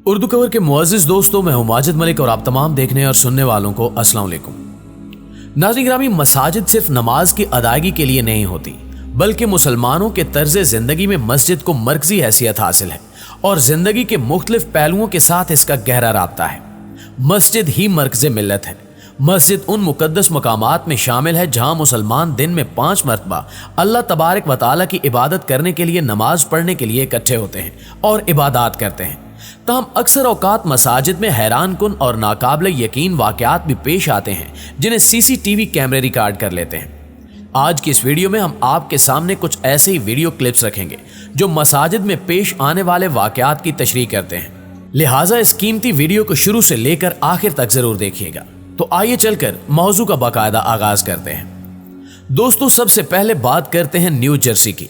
Urdu cover के मुअज़्ज़िज़ दोस्तों, मैं हूं माजिद मलिक और आप तमाम देखने और सुनने वालों को अस्सलाम वालेकुम। नाज़रीन ग्रामी, मसाजिद सिर्फ नमाज की अदायगी के लिए नहीं होती, बल्कि मुसलमानों के तर्ज जिंदगी में मस्जिद को मरकजी हैसियत हासिल है और जिंदगी के मुख्तलिफ पहलुओं के साथ इसका गहरा राब्ता है। मस्जिद ही मरकज़ मिल्लत है। मस्जिद उन मुकद्दस मकामात में शामिल है जहां मुसलमान दिन में 5 मरतबा अल्लाह तबारक व तआला की इबादत करने के लिए, नमाज पढ़ने के लिए इकट्ठे होते हैं और इबादत करते हैं। तहम अक्सर औकात मसाजिद में हैरान कुन और नाकाबिल यकीन वाक़यात भी पेश आते हैं जिन्हें सीसीटीवी कैमरे रिकॉर्ड कर लेते हैं। आज की इस वीडियो में हम आपके सामने कुछ ऐसे ही वीडियो क्लिप्स रखेंगे जो मसाजिद में पेश आने वाले वाक़यात की तशरीह करते हैं, लिहाजा इस कीमती वीडियो को शुरू से लेकर आखिर तक जरूर देखिएगा। तो आइए चलकर मौजू का बाकायदा आगाज करते हैं। दोस्तों, सबसे पहले बात करते हैं न्यू जर्सी की।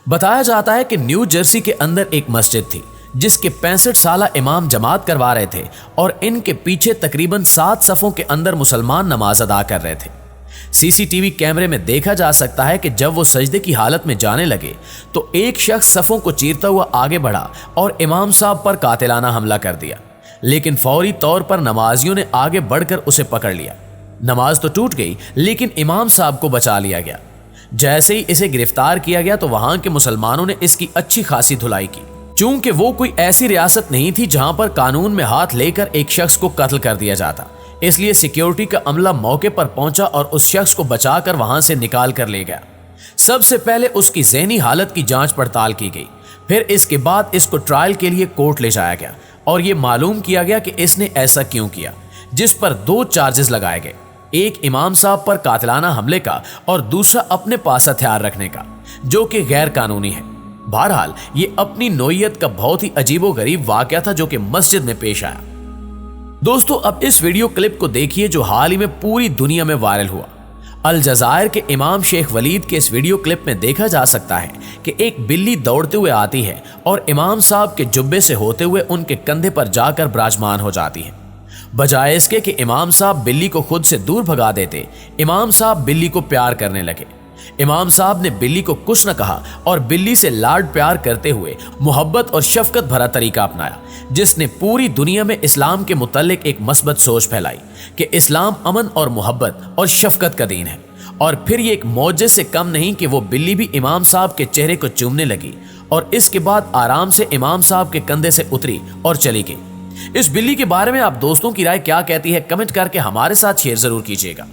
बताया जाता है कि न्यू जर्सी के अंदर एक मस्जिद थी जिसके 65 साला इमाम जमात करवा रहे थे और इनके पीछे तकरीबन 7 सफ़ों के अंदर मुसलमान नमाज अदा कर रहे थे। सीसीटीवी कैमरे में देखा जा सकता है कि जब वो सजदे की हालत में जाने लगे तो एक शख्स सफ़ों को चीरता हुआ आगे बढ़ा और इमाम साहब पर कातिलाना हमला कर दिया, लेकिन फौरी तौर पर नमाजियों ने आगे बढ़कर उसे पकड़ लिया। नमाज तो टूट गई, लेकिन इमाम साहब को बचा लिया गया। जैसे ही इसे गिरफ्तार किया गया तो वहां के मुसलमानों ने इसकी अच्छी खासी धुलाई की। चूंकि वो कोई ऐसी रियासत नहीं थी जहां पर कानून में हाथ लेकर एक शख्स को कत्ल कर दिया जाता, इसलिए सिक्योरिटी का अमला मौके पर पहुंचा और उस शख्स को बचाकर वहां से निकाल कर ले गया। सबसे पहले उसकी ज़हनी हालत की जांच पड़ताल की गई, फिर इसके बाद इसको ट्रायल के लिए कोर्ट ले जाया गया और ये मालूम किया गया कि इसने ऐसा क्यों किया, जिस पर 2 चार्जेस लगाए गए, एक इमाम साहब पर कातिलाना हमले का और दूसरा अपने पास हथियार रखने का, जो कि गैर कानूनी है। बहरहाल ये अपनी नोयत का बहुत ही अजीबोगरीब वाकया था जो कि मस्जिद में पेश आया। दोस्तों, अब इस वीडियो क्लिप को देखिए जो हाल ही में पूरी दुनिया में वायरल हुआ। अल जज़ायर के इमाम शेख वलीद के इस वीडियो क्लिप में देखा जा सकता है कि एक बिल्ली दौड़ते हुए आती है और इमाम साहब के जुब्बे से होते हुए उनके कंधे पर जाकर विराजमान हो जाती है। बजाय इसके कि इमाम साहब बिल्ली को खुद से दूर भगा देते, इमाम साहब बिल्ली को प्यार करने लगे। इमाम साहब ने बिल्ली को कुछ न कहा और बिल्ली से लाड प्यार करते हुए मोहब्बत और शफकत भरा तरीका अपनाया, जिसने पूरी दुनिया में इस्लाम के मुतल्लिक एक मस्बत सोच फैलाई कि इस्लाम अमन और मोहब्बत और शफकत का दीन है। और फिर ये एक मौजे से कम नहीं कि वो बिल्ली भी इमाम साहब के चेहरे को चूमने लगी और इसके बाद आराम से इमाम साहब के कंधे से उतरी और चली गई। इस बिल्ली के बारे में आप दोस्तों की राय क्या कहती है, कमेंट करके हमारे साथ शेयर जरूर कीजिएगा।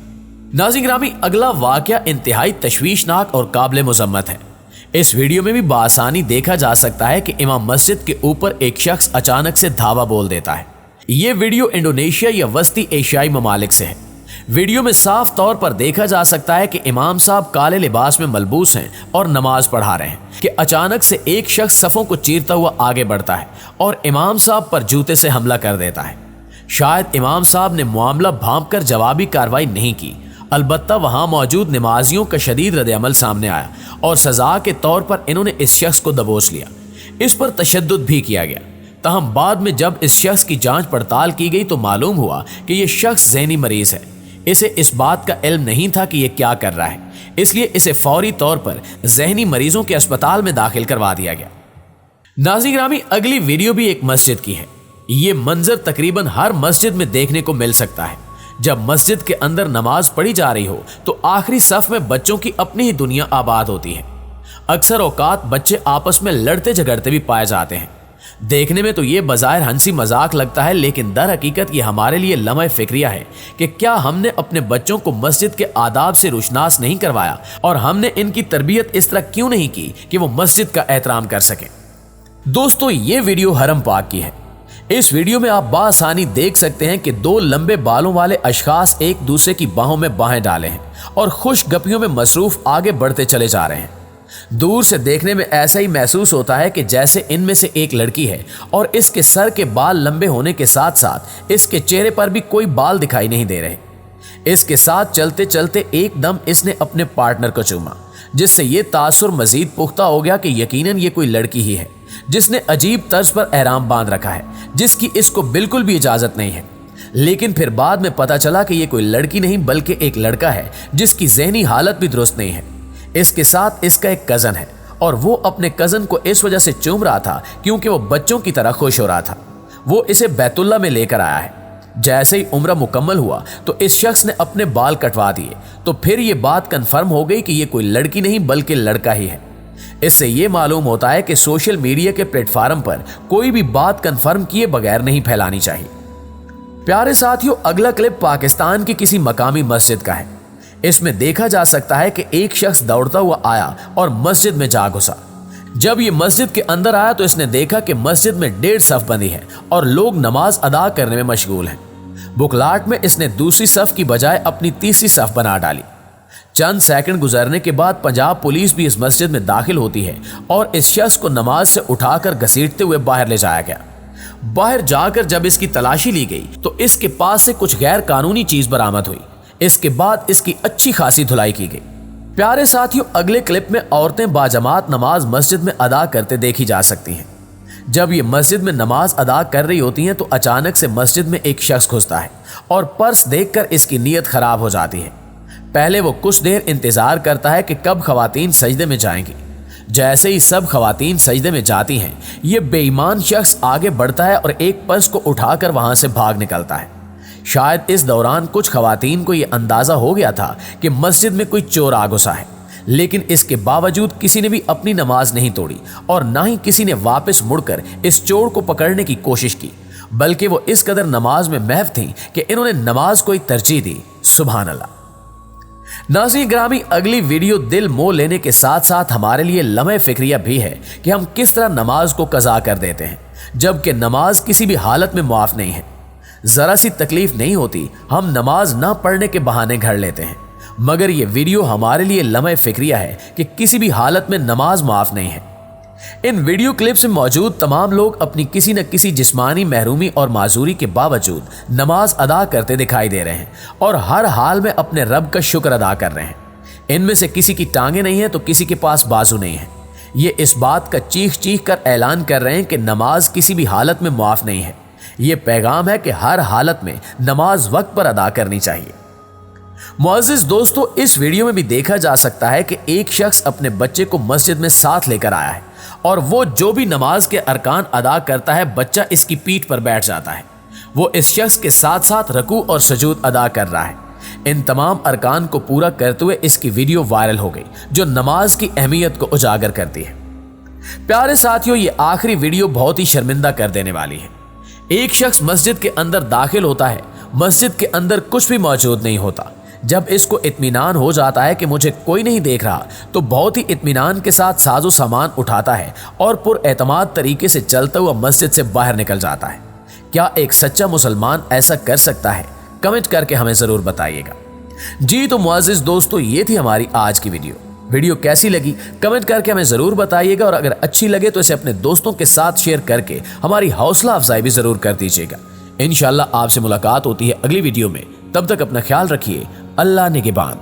नाज़रीन ग्रामी, अगला वाकया इंतहाई तशवीशनाक और काबिल मुज़म्मत है। इस वीडियो में भी बासानी देखा जा सकता है कि इमाम मस्जिद के ऊपर एक शख्स अचानक से धावा बोल देता है। यह वीडियो इंडोनेशिया या वस्ती एशियाई ममालिक से है। वीडियो में साफ तौर पर देखा जा सकता है कि इमाम साहब काले लिबास में मलबूस हैं और नमाज पढ़ा रहे हैं कि अचानक से एक शख्स सफ़ों को चीरता हुआ आगे बढ़ता है और इमाम साहब पर जूते से हमला कर देता है। शायद इमाम साहब ने मामला भांप कर जवाबी कार्रवाई नहीं की, अलबत्ता वहां मौजूद नमाजियों का शदीद रद्द-ए-अमल सामने आया और सजा के तौर पर इन्होंने इस शख्स को दबोच लिया। इस पर तशद्दुद भी किया गया। तहम बाद में जब इस शख्स की जांच पड़ताल की गई तो मालूम हुआ कि यह शख्स ज़हनी मरीज है। इसे इस बात का इल्म नहीं था कि यह क्या कर रहा है, इसलिए इसे फौरी तौर पर ज़हनी मरीजों के अस्पताल में दाखिल करवा दिया गया। नाज़रीन ग्रामी, अगली वीडियो भी एक मस्जिद की है। ये मंजर तकरीबन हर मस्जिद में देखने को मिल सकता है। जब मस्जिद के अंदर नमाज पढ़ी जा रही हो तो आखिरी सफ में बच्चों की अपनी ही दुनिया आबाद होती है। अक्सर औकात बच्चे आपस में लड़ते झगड़ते भी पाए जाते हैं। देखने में तो ये बज़ाहिर हंसी मजाक लगता है, लेकिन दर हकीकत ये हमारे लिए लम्हा फिक्रिया है कि क्या हमने अपने बच्चों को मस्जिद के आदाब से रुशनास नहीं करवाया और हमने इनकी तरबियत इस तरह क्यों नहीं की कि वो मस्जिद का एहतराम कर सके। दोस्तों, ये वीडियो हरम पाक की है। इस वीडियो में आप बासानी देख सकते हैं कि 2 लंबे बालों वाले अशखास एक दूसरे की बाहों में बाहें डाले हैं और खुश गपियों में मसरूफ आगे बढ़ते चले जा रहे हैं। दूर से देखने में ऐसा ही महसूस होता है कि जैसे इनमें से एक लड़की है और इसके सर के बाल लंबे होने के साथ साथ इसके चेहरे पर भी कोई बाल दिखाई नहीं दे रहे। इसके साथ चलते चलते एकदम इसने अपने पार्टनर को चूमा, जिससे ये तासुर मजीद पुख्ता हो गया कि यकीनन ये कोई लड़की ही है जिसने अजीब तर्ज पर एहराम बांध रखा है, जिसकी इसको बिल्कुल भी इजाजत नहीं है। लेकिन फिर बाद में पता चला कि ये कोई लड़की नहीं बल्कि एक लड़का है जिसकी ज़हनी हालत भी दुरुस्त नहीं है। इसके साथ इसका एक कज़न है और वो अपने कज़न को इस वजह से चूम रहा था क्योंकि वो बच्चों की तरह खुश हो रहा था। वो इसे बैतुल्ला में लेकर आया है। जैसे ही उम्र मुकम्मल हुआ तो इस शख्स ने अपने बाल कटवा दिए, तो फिर ये बात कंफर्म हो गई कि ये कोई लड़की नहीं बल्कि लड़का ही है। इससे ये मालूम होता है कि सोशल मीडिया के प्लेटफॉर्म पर कोई भी बात कंफर्म किए बगैर नहीं फैलानी चाहिए। प्यारे साथियों, अगला क्लिप पाकिस्तान की किसी मकामी मस्जिद का है। इसमें देखा जा सकता है कि एक शख्स दौड़ता हुआ आया और मस्जिद में जा घुसा। जब ये मस्जिद के अंदर आया तो इसने देखा कि मस्जिद में 1.5 सफ बंदी है और लोग नमाज अदा करने में मशगूल हैं। बुखलाहट में इसने दूसरी सफ की बजाय अपनी तीसरी सफ बना डाली। चंद सेकंड गुजरने के बाद पंजाब पुलिस भी इस मस्जिद में दाखिल होती है और इस शख्स को नमाज से उठाकर घसीटते हुए बाहर ले जाया गया। बाहर जाकर जब इसकी तलाशी ली गई तो इसके पास से कुछ गैर कानूनी चीज बरामद हुई। इसके बाद इसकी अच्छी खासी धुलाई की गई। प्यारे साथियों, अगले क्लिप में औरतें बाजमात नमाज मस्जिद में अदा करते देखी जा सकती हैं। जब ये मस्जिद में नमाज अदा कर रही होती हैं तो अचानक से मस्जिद में एक शख्स घुसता है और पर्स देखकर इसकी नीयत खराब हो जाती है। पहले वो कुछ देर इंतजार करता है कि कब खवातीन सजदे में जाएंगी। जैसे ही सब खवातीन सजदे में जाती हैं, ये बेईमान शख्स आगे बढ़ता है और एक पर्स को उठाकर वहां से भाग निकलता है। शायद इस दौरान कुछ खवातीन को यह अंदाजा हो गया था कि मस्जिद में कोई चोर आ घुसा है, लेकिन इसके बावजूद किसी ने भी अपनी नमाज नहीं तोड़ी और ना ही किसी ने वापस मुड़कर इस चोर को पकड़ने की कोशिश की, बल्कि वो इस कदर नमाज में महव थी कि इन्होंने नमाज को ही तरजीह दी। सुभान अल्लाह। नाज़रीन ग्रामी, अगली वीडियो दिल मोह लेने के साथ साथ हमारे लिए लम्हे फिक्रिया भी है कि हम किस तरह नमाज को कज़ा कर देते हैं, जबकि नमाज किसी भी हालत में मुआफ नहीं है। जरा सी तकलीफ नहीं होती, हम नमाज ना पढ़ने के बहाने घर लेते हैं, मगर ये वीडियो हमारे लिए लम्हे फिक्रिया है कि किसी भी हालत में नमाज माफ नहीं है। इन वीडियो क्लिप्स में मौजूद तमाम लोग अपनी किसी न किसी जिस्मानी महरूमी और माजूरी के बावजूद नमाज अदा करते दिखाई दे रहे हैं और हर हाल में अपने रब का शुक्र अदा कर रहे हैं। इनमें से किसी की टांगे नहीं है तो किसी के पास बाजू नहीं है। ये इस बात का चीख चीख कर ऐलान कर रहे हैं कि नमाज किसी भी हालत में मुआफ नहीं है। ये पैगाम है कि हर हालत में नमाज वक्त पर अदा करनी चाहिए। मुअज़्ज़िज़ दोस्तों, इस वीडियो में भी देखा जा सकता है कि एक शख्स अपने बच्चे को मस्जिद में साथ लेकर आया है और वो जो भी नमाज के अरकान अदा करता है, बच्चा इसकी पीठ पर बैठ जाता है। वो इस शख्स के साथ साथ रकू और सजूद अदा कर रहा है। इन तमाम अरकान को पूरा करते हुए इसकी वीडियो वायरल हो गई, जो नमाज की अहमियत को उजागर करती है। प्यारे साथियों, ये आखिरी वीडियो बहुत ही शर्मिंदा कर देने वाली है। एक शख्स मस्जिद के अंदर दाखिल होता है, मस्जिद के अंदर कुछ भी मौजूद नहीं होता। जब इसको इत्मीनान हो जाता है कि मुझे कोई नहीं देख रहा, तो बहुत ही इत्मीनान के साथ साजो सामान उठाता है और पुरएतमाद तरीके से चलता हुआ मस्जिद से बाहर निकल जाता है। क्या एक सच्चा मुसलमान ऐसा कर सकता है? कमेंट करके हमें जरूर बताइएगा। जी तो मुअज़्ज़िज़ दोस्तों, ये थी हमारी आज की वीडियो कैसी लगी कमेंट करके हमें जरूर बताइएगा और अगर अच्छी लगे तो इसे अपने दोस्तों के साथ शेयर करके हमारी हौसला अफजाई भी जरूर कर दीजिएगा। इंशाल्लाह आपसे मुलाकात होती है अगली वीडियो में। तब तक अपना ख्याल रखिए। अल्लाह निगहबान।